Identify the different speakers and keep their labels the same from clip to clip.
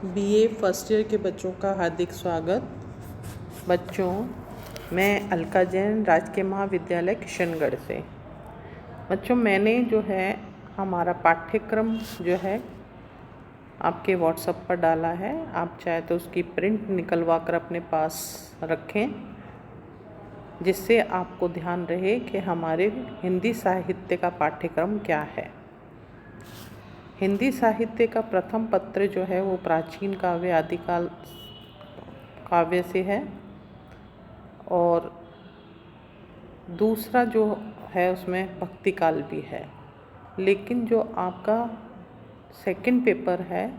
Speaker 1: BA first year के बच्चों का हार्दिक स्वागत। बच्चों, मैं अलका जैन, राजकीय महाविद्यालय किशनगढ़ से। बच्चों, मैंने जो है हमारा पाठ्यक्रम जो है आपके व्हाट्सएप पर डाला है। आप चाहे तो उसकी प्रिंट निकलवा कर अपने पास रखें, जिससे आपको ध्यान रहे कि हमारे हिंदी साहित्य का पाठ्यक्रम क्या है। हिंदी साहित्य का प्रथम पत्र जो है वो प्राचीन काव्य आदिकाल काव्य से है, और दूसरा जो है उसमें भक्ति काल भी है। लेकिन जो आपका सेकंड पेपर है,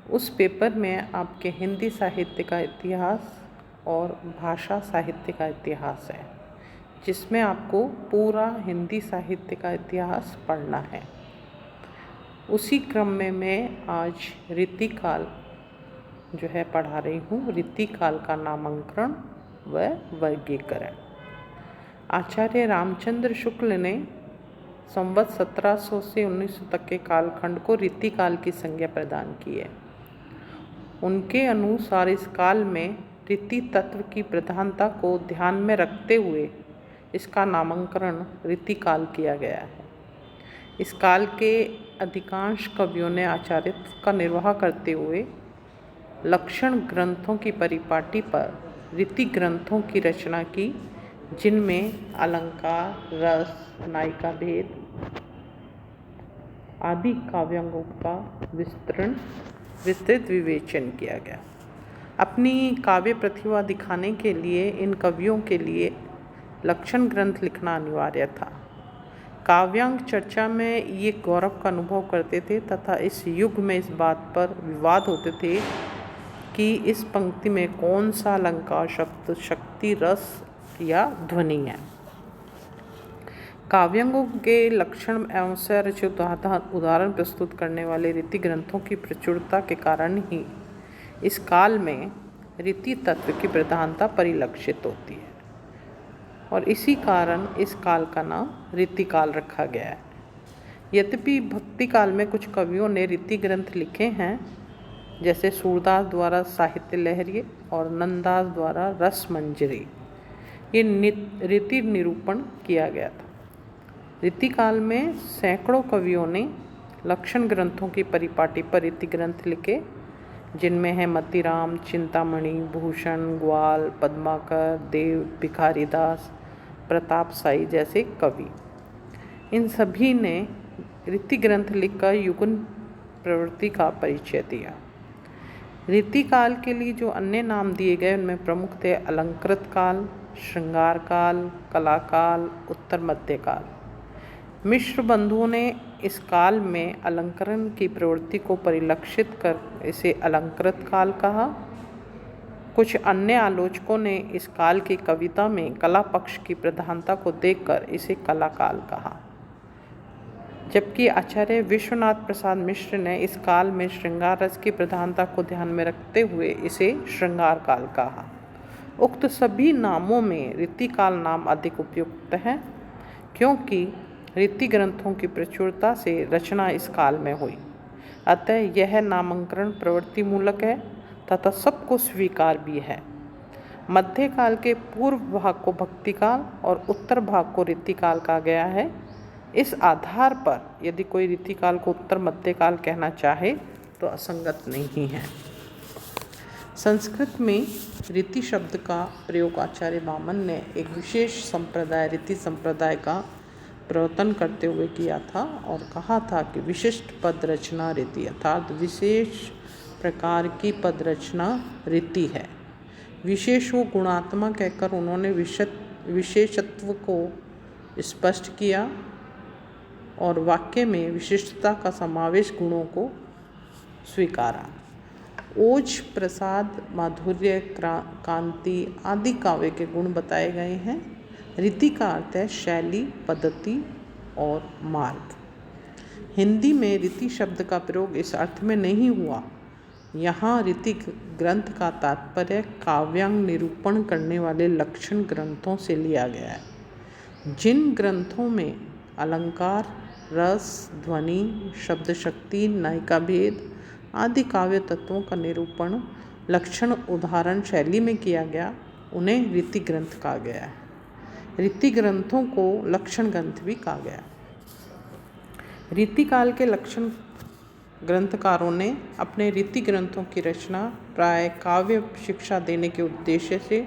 Speaker 1: उस पेपर में आपके हिंदी साहित्य का इतिहास और भाषा साहित्य का इतिहास है, जिसमें आपको पूरा हिंदी साहित्य का इतिहास पढ़ना है। उसी क्रम में मैं आज रीतिकाल जो है पढ़ा रही हूँ। रीतिकाल का नामांकन व वर्गीकरण। आचार्य रामचंद्र शुक्ल ने संवत 1700 से 1900 तक के कालखंड को रीतिकाल की संज्ञा प्रदान की है। उनके अनुसार इस काल में रीति तत्व की प्रधानता को ध्यान में रखते हुए इसका नामकरण रीतिकाल किया गया है। इस काल के अधिकांश कवियों ने आचार्यत्व का निर्वाह करते हुए लक्षण ग्रंथों की परिपाटी पर रीति ग्रंथों की रचना की, जिनमें अलंकार, रस, नायिका भेद आदि काव्यांगों का विस्तृत विवेचन किया गया। अपनी काव्य प्रतिभा दिखाने के लिए इन कवियों के लिए लक्षण ग्रंथ लिखना अनिवार्य था। काव्यांग चर्चा में ये गौरव का अनुभव करते थे तथा इस युग में इस बात पर विवाद होते थे कि इस पंक्ति में कौन सा अलंकार शब्द शक्ति, रस या ध्वनि है। काव्यांगों के लक्षण एवं स्वरचित उदाहरण प्रस्तुत करने वाले रीति ग्रंथों की प्रचुरता के कारण ही इस काल में रीति तत्व की प्रधानता परिलक्षित होती है, और इसी कारण इस काल का नाम रीतिकाल रखा गया है। यद्यपि भक्ति काल में कुछ कवियों ने रीति ग्रंथ लिखे हैं, जैसे सूरदास द्वारा साहित्य लहरी और नंददास द्वारा रस मंजरी, ये रीति निरूपण किया गया था। रीतिकाल में सैकड़ों कवियों ने लक्षण ग्रंथों की परिपाटी पर रीति ग्रंथ लिखे, जिनमें है मतीराम, चिंतामणि, भूषण, ग्वाल, पद्माकर, देव, भिखारीदास, प्रताप साई जैसे कवि। इन सभी ने रीति ग्रंथ लिखकर युगन प्रवृत्ति का परिचय दिया। रीतिकाल के लिए जो अन्य नाम दिए गए उनमें प्रमुख थे अलंकृत काल, श्रृंगार काल, कला काल, उत्तर मध्य काल। मिश्र बंधुओं ने इस काल में अलंकरण की प्रवृत्ति को परिलक्षित कर इसे अलंकृत काल कहा। कुछ अन्य आलोचकों ने इस काल की कविता में कला पक्ष की प्रधानता को देखकर इसे कला काल कहा, जबकि आचार्य विश्वनाथ प्रसाद मिश्र ने इस काल में श्रृंगार रस की प्रधानता को ध्यान में रखते हुए इसे श्रृंगार काल कहा। उक्त सभी नामों में रीतिकाल नाम अधिक उपयुक्त है, क्योंकि रीति ग्रंथों की प्रचुरता से रचना इस काल में हुई। अतः यह नामकरण प्रवृत्ति मूलक है तथा सबको स्वीकार भी है। मध्यकाल के पूर्व भाग को भक्ति काल और उत्तर भाग को रीतिकाल कहा गया है। इस आधार पर यदि कोई रीतिकाल को उत्तर मध्यकाल कहना चाहे तो असंगत नहीं है। संस्कृत में रीति शब्द का प्रयोग आचार्य वामन ने एक विशेष संप्रदाय रीति संप्रदाय का प्रवर्तन करते हुए किया था और कहा था कि विशिष्ट पद रचना रीति अर्थात विशेष प्रकार की पद रचना रीति है। विशेष व गुणात्मक कहकर उन्होंने विशेषत्व को स्पष्ट किया और वाक्य में विशिष्टता का समावेश गुणों को स्वीकारा। ओज, प्रसाद, माधुर्य, कांति आदि काव्य के गुण बताए गए हैं। रीति का अर्थ है शैली, पद्धति और मार्ग। हिंदी में रीति शब्द का प्रयोग इस अर्थ में नहीं हुआ। यहाँ रीति ग्रंथ का तात्पर्य काव्यांग निरूपण करने वाले लक्षण ग्रंथों से लिया गया है, जिन ग्रंथों में अलंकार, रस, ध्वनि, शब्द शक्ति, नायिका भेद, आदि काव्य तत्वों का निरूपण लक्षण उदाहरण शैली में किया गया, उन्हें रीति ग्रंथ कहा गया है। रीति ग्रंथों को लक्षण ग्रंथ भी कहा गया। रीति काल के लक्षण ग्रंथकारों ने अपने रीति ग्रंथों की रचना प्राय काव्य शिक्षा देने के उद्देश्य से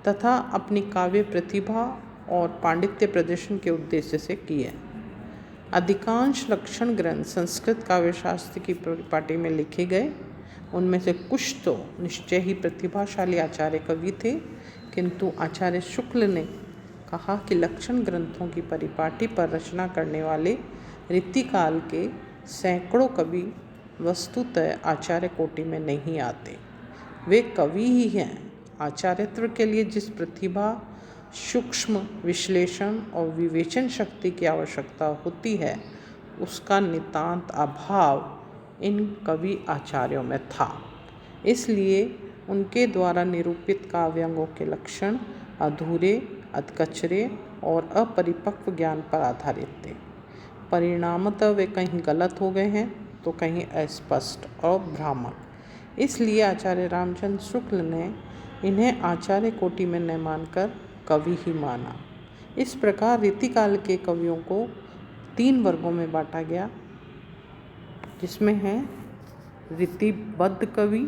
Speaker 1: तथा अपनी काव्य प्रतिभा और पांडित्य प्रदर्शन के उद्देश्य से की है। अधिकांश लक्षण ग्रंथ संस्कृत काव्यशास्त्र की परिपाटी में लिखे गए। उनमें से कुछ तो निश्चय ही प्रतिभाशाली आचार्य कवि थे, किंतु आचार्य शुक्ल ने कहा कि लक्षण ग्रंथों की परिपाटी पर रचना करने वाले रीतिकाल के सैकड़ों कवि वस्तुतः आचार्य कोटि में नहीं आते। वे कवि ही हैं। आचार्यत्व के लिए जिस प्रतिभा, सूक्ष्म विश्लेषण और विवेचन शक्ति की आवश्यकता होती है, उसका नितांत अभाव इन कवि आचार्यों में था। इसलिए उनके द्वारा निरूपित काव्यांगों के लक्षण अधूरे, अधकचरे और अपरिपक्व ज्ञान पर आधारित थे। परिणामतः वे कहीं गलत हो गए हैं तो कहीं अस्पष्ट और भ्रामक। इसलिए आचार्य रामचंद्र शुक्ल ने इन्हें आचार्य कोटि में न मानकर कवि ही माना। इस प्रकार रीतिकाल के कवियों को 3 वर्गों में बांटा गया, जिसमें हैं रीतिबद्ध कवि,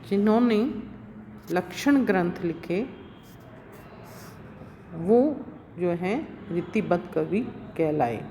Speaker 1: जिन्होंने लक्षण ग्रंथ लिखे, वो जो हैं रीतिबद्ध कवि कहलाए।